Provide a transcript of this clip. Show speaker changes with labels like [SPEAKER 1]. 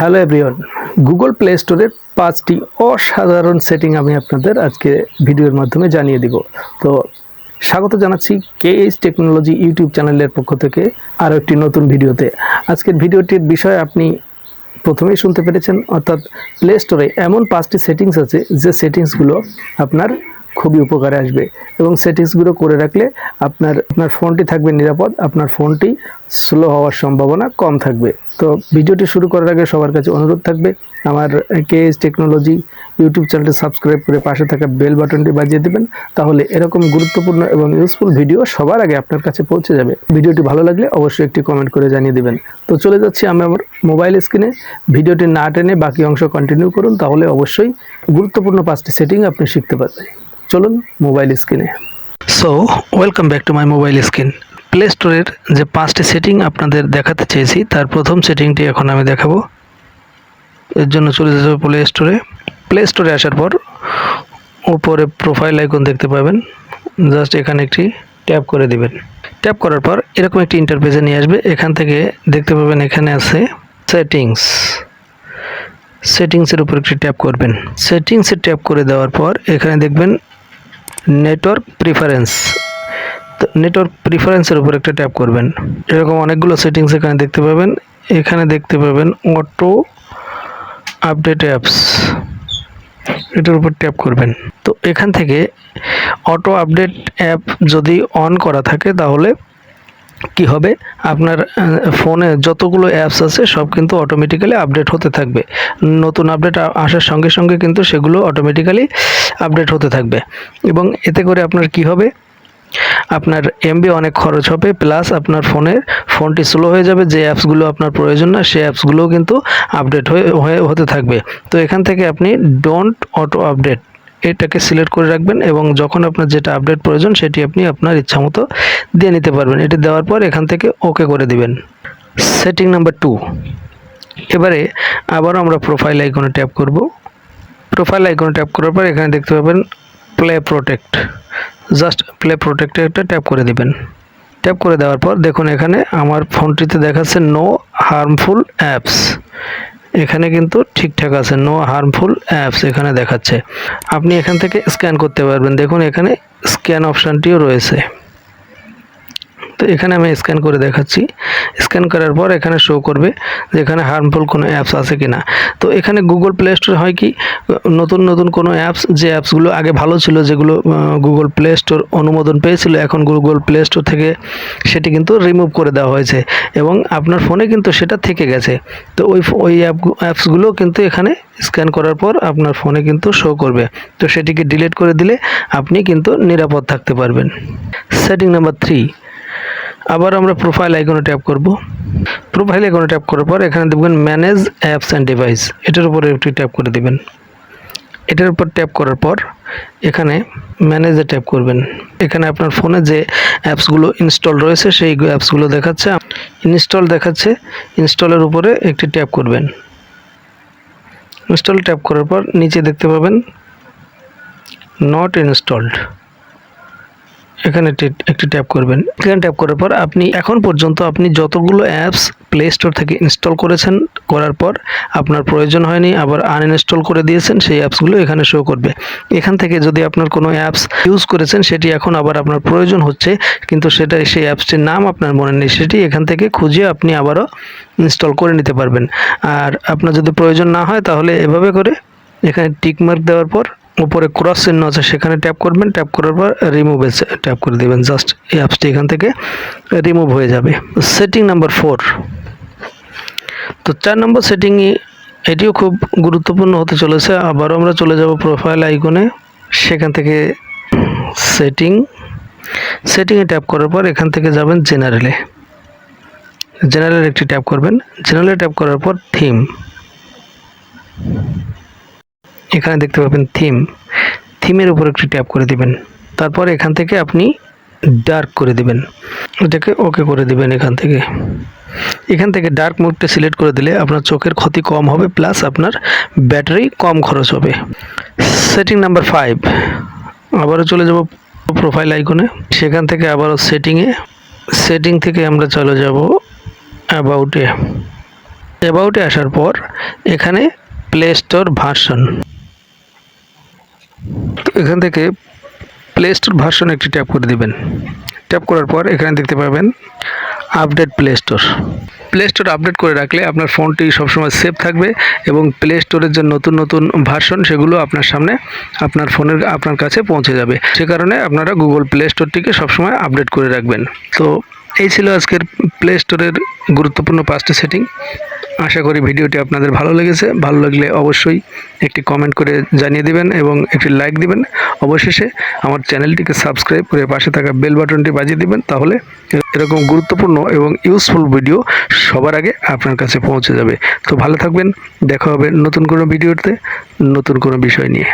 [SPEAKER 1] Hello everyone, Google play স্টোরের 5টি অসাধারণ সেটিং আমি আপনাদের আজকে ভিডিওর মাধ্যমে জানিয়ে দিব। তো স্বাগত জানাচ্ছি কেএইচ টেকনোলজি ইউটিউব চ্যানেলের পক্ষ থেকে আরও একটি নতুন ভিডিওতে। আজকের ভিডিওটির বিষয় আপনি প্রথমেই শুনতে পেরেছেন, অর্থাৎ প্লে স্টোরে এমন 5টি সেটিংস আছে যে সেটিংসগুলো আপনার খুবই উপকারে আসবে এবং সেটিংসগুলো করে রাখলে আপনার ফোনটি থাকবে নিরাপদ, আপনার ফোনটি স্লো হওয়ার সম্ভাবনা কম থাকবে। তো ভিডিওটি শুরু করার আগে সবার কাছে অনুরোধ থাকবে, আমার কেএইচ টেকনোলজি ইউটিউব চ্যানেলটি সাবস্ক্রাইব করে পাশে থাকা বেল বাটনটি বাজিয়ে দেবেন, তাহলে এরকম গুরুত্বপূর্ণ এবং ইউজফুল ভিডিও সবার আগে আপনার কাছে পৌঁছে যাবে। ভিডিওটি ভালো লাগলে অবশ্যই একটি কমেন্ট করে জানিয়ে দেবেন। তো চলে যাচ্ছি আমি আমার মোবাইল স্ক্রিনে। ভিডিওটি না টেনে বাকি অংশ কন্টিনিউ করুন, তাহলে অবশ্যই গুরুত্বপূর্ণ 5টি সেটিং আপনি শিখতে পারবেন। চলুন মোবাইল স্ক্রিনে। So welcome back to my mobile screen. Play স্টোরের যে 5টি সেটিং আপনাদের দেখাতে চেয়েছি তার প্রথম সেটিংটি এখন আমি দেখাবো। এর জন্য চলে যেতে হবে প্লে স্টোরে আসার পর উপরে প্রোফাইল আইকন দেখতে পাবেন, জাস্ট এখানে একটি ট্যাপ করে দিবেন। ট্যাপ করার পর এরকম একটি ইন্টারফেসে নিয়ে আসবে। এখান থেকে দেখতে পাবেন এখানে আছে সেটিংসের উপর একটি ট্যাপ করবেন। সেটিংসে ট্যাপ করে দেওয়ার পর এখানে দেখবেন নেটওয়ার্ক প্রিফারেন্সের উপর একটা ট্যাপ করবেন। এরকম অনেকগুলো সেটিংস এখানে দেখতে পাবেন। এখানে দেখতে পাবেন অটো আপডেট অ্যাপস, এটার উপর ট্যাপ করবেন। তো এখান থেকে অটো আপডেট অ্যাপ যদি অন করা থাকে তাহলে কি হবে, আপনার ফোনে যতগুলো অ্যাপস আছে সব কিন্তু অটোমেটিক্যালি আপডেট হতে থাকবে। নতুন আপডেট আসার সঙ্গে সঙ্গে কিন্তু সেগুলো অটোমেটিক্যালি আপডেট হতে থাকবে এবং এতে করে আপনার কি হবে, আপনার এমবি অনেক খরচ হবে, প্লাস আপনার ফোনটি স্লো হয়ে যাবে। যে অ্যাপসগুলো আপনার প্রয়োজন না সেই অ্যাপসগুলোও কিন্তু আপডেট হতে থাকবে। তো এখান থেকে আপনি ডোন্ট অটো আপডেট এটাকে সিলেক্ট করে রাখবেন এবং যখন আপনার যেটা আপডেট প্রয়োজন সেটি আপনি আপনার ইচ্ছামতো দিয়ে নিতে পারবেন। এটি দেওয়ার পর এখান থেকে ওকে করে দিবেন। সেটিং নাম্বার 2, এবারে আবারও আমরা প্রোফাইল আইকনে ট্যাপ করব। প্রোফাইল আইকনে ট্যাপ করার পর এখানে দেখতে পাবেন প্লে প্রোটেক্ট, জাস্ট প্লে প্রোটেক্টে একটা ট্যাপ করে দিবেন। ট্যাপ করে দেওয়ার পর দেখুন এখানে আমার ফোনটিতে দেখাচ্ছে নো হার্মফুল অ্যাপস, এখানে কিন্তু ঠিকঠাক আছে, নো হার্মফুল অ্যাপস এখানে দেখাচ্ছে। আপনি এখান থেকে স্ক্যান করতে পারবেন, দেখুন এখানে স্ক্যান অপশানটিও রয়েছে। তো এখানে আমি স্ক্যান করে দেখাচ্ছি। স্ক্যান করার পর এখানে শো করবে যে এখানে হার্মফুল কোনো অ্যাপস আছে কিনা। তো এখানে গুগল প্লে স্টোর হয় কি, নতুন নতুন কোনো অ্যাপস, যে অ্যাপসগুলো আগে ভালো ছিল, যেগুলো গুগল প্লে স্টোর অনুমোদন পেয়েছিল, এখন গুগল প্লে স্টোর থেকে সেটি কিন্তু রিমুভ করে দেওয়া হয়েছে এবং আপনার ফোনে কিন্তু সেটা থেকে গেছে। তো ওই অ্যাপসগুলো কিন্তু এখানে স্ক্যান করার পর আপনার ফোনে কিন্তু শো করবে। তো সেটিকে ডিলিট করে দিলে আপনি কিন্তু নিরাপদ থাকতে পারবেন। সেটিং নাম্বার 3, আবার আমরা প্রোফাইল আইকনে ট্যাপ করব। প্রোফাইল আইকনে ট্যাপ করার পর এখানে দেখবেন ম্যানেজ অ্যাপস অ্যান্ড ডিভাইস, এটার উপরে একটি ট্যাপ করে দিবেন। এটার উপর ট্যাপ করার পর এখানে ম্যানেজে ট্যাপ করবেন। এখানে আপনার ফোনে যে অ্যাপসগুলো ইনস্টল রয়েছে সেই অ্যাপসগুলো দেখাচ্ছে, ইনস্টল দেখাচ্ছে। ইনস্টলের উপরে একটি ট্যাপ করবেন। ইনস্টল ট্যাপ করার পর নিচে দেখতে পাবেন নট ইনস্টলড, এখানে একটি ট্যাপ করবেন। এখানে ট্যাপ করার পর আপনি এখন পর্যন্ত আপনি যতগুলো অ্যাপস প্লে স্টোর থেকে ইনস্টল করেছেন, করার পর আপনার প্রয়োজন হয়নি, আবার আনইনস্টল করে দিয়েছেন, সেই অ্যাপসগুলো এখানে শো করবে। এখান থেকে যদি আপনার কোনো অ্যাপস ইউজ করেছেন সেটি এখন আবার আপনার প্রয়োজন হচ্ছে কিন্তু সেই অ্যাপসটির নাম আপনার মনে নেই, সেটি এখান থেকে খুঁজে আপনি আবারও ইনস্টল করে নিতে পারবেন। আর আপনার যদি প্রয়োজন না হয় তাহলে এভাবে করে এখানে টিক মার্ক দেওয়ার পর উপরে ক্রস চিহ্ন আছে সেখানে ট্যাপ করবেন। ট্যাপ করার পর রিমুভে ট্যাপ করে দেবেন, জাস্ট এই অ্যাপসটি এখান থেকে রিমুভ হয়ে যাবে। সেটিং নাম্বার 4, তো 4 নম্বর সেটিং, এটিও খুব গুরুত্বপূর্ণ হতে চলেছে। আবারও আমরা চলে যাব প্রোফাইল আইকনে, সেখান থেকে সেটিংয়ে ট্যাপ করার পর এখান থেকে যাবেন জেনারেলে একটি ট্যাপ করবেন। জেনারেলে ট্যাপ করার পর এখানে দেখতে পাবেন থিমের উপর একটি ট্যাপ করে দিবেন। তারপর এখান থেকে আপনি ডার্ক করে দিবেন, এটাকে ওকে করে দিবেন। এখান থেকে ডার্ক মোডটা সিলেক্ট করে দিলে আপনার চোখের ক্ষতি কম হবে, প্লাস আপনার ব্যাটারি কম খরচ হবে। সেটিং নাম্বার 5, আবারও চলে যাব প্রোফাইল আইকনে, সেখান থেকে আবারও সেটিং থেকে আমরা চলে যাব অ্যাবাউটে। অ্যাবাউটে আসার পর এখানে প্লে স্টোর ভার্সন, তো এখান থেকে প্লে স্টোর ভার্সন একটি ট্যাপ করে দিবেন। ট্যাপ করার পর এখানে দেখতে পাবেন update play store. Play store update করে রাখলে আপনার ফোনটি সবসময় সেভ থাকবে এবং প্লে স্টোরের যে নতুন নতুন ভার্সন সেগুলো আপনার সামনে আপনার কাছে পৌঁছে যাবে। সে কারণে আপনারা গুগল প্লে স্টোরটিকে সবসময় আপডেট করে রাখবেন। তো এই ছিল আজকের প্লে স্টোরের গুরুত্বপূর্ণ 5টি সেটিং। আশা করি ভিডিওটি আপনাদের ভালো লেগেছে। ভালো লাগলে অবশ্যই একটি কমেন্ট করে জানিয়ে দিবেন এবং একটি লাইক দিবেন। অবশেষে আমার চ্যানেলটিকে সাবস্ক্রাইব করে পাশে থাকা বেল বাটনটি বাজিয়ে দিবেন, তাহলে এরকম গুরুত্বপূর্ণ এবং ইউজফুল ভিডিও সবার আগে আপনার কাছে পৌঁছে যাবে। তো ভালো থাকবেন, দেখা হবে নতুন কোনো ভিডিওতে নতুন কোনো বিষয় নিয়ে।